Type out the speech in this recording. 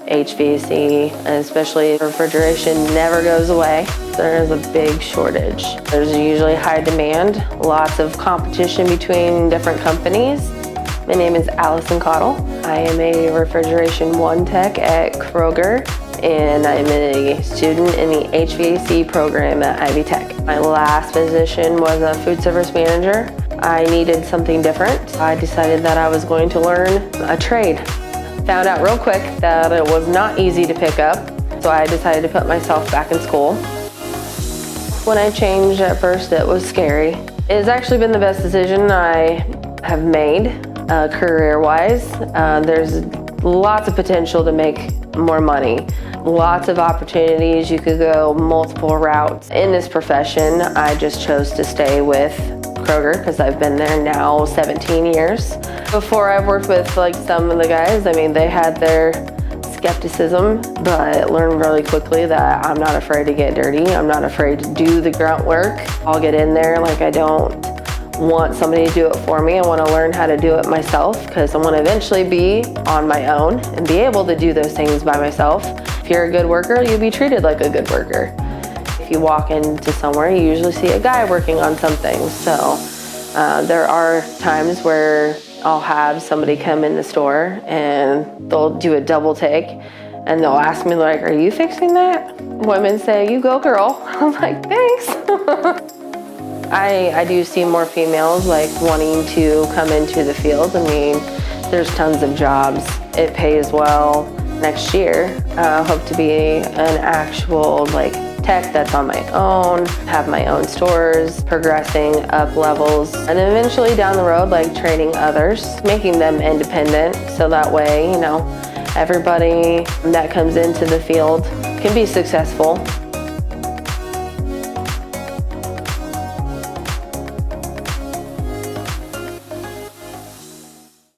HVAC, and especially refrigeration, never goes away. There is a big shortage. There's usually high demand, lots of competition between different companies. My name is Alisyn Caudle. I am a Refrigeration 1 tech at Kroger, and I'm a student in the HVAC program at Ivy Tech. My last position was a food service manager. I needed something different. I decided that I was going to learn a trade. Found out real quick that it was not easy to pick up, so I decided to put myself back in school. When I changed at first, it was scary. It's actually been the best decision I have made career-wise. There's lots of potential to make more money. Lots of opportunities. You could go multiple routes. In this profession, I just chose to stay with Kroger because I've been there now 17 years. Before, I've worked with some of the guys. I mean, they had their skepticism, but learned really quickly that I'm not afraid to get dirty. I'm not afraid to do the grunt work. I'll get in there. I don't want somebody to do it for me. I want to learn how to do it myself because I want to eventually be on my own and be able to do those things by myself. If you're a good worker, you'll be treated like a good worker. If you walk into somewhere, you usually see a guy working on something. So there are times where I'll have somebody come in the store and they'll do a double take and they'll ask me are you fixing that? Women say, "You go, girl." I'm like, "Thanks." I do see more females wanting to come into the field. I mean, there's tons of jobs. It pays well. Next year, I hope to be an actual tech that's on my own, have my own stores, progressing up levels, and eventually down the road, training others, making them independent, so that way, everybody that comes into the field can be successful.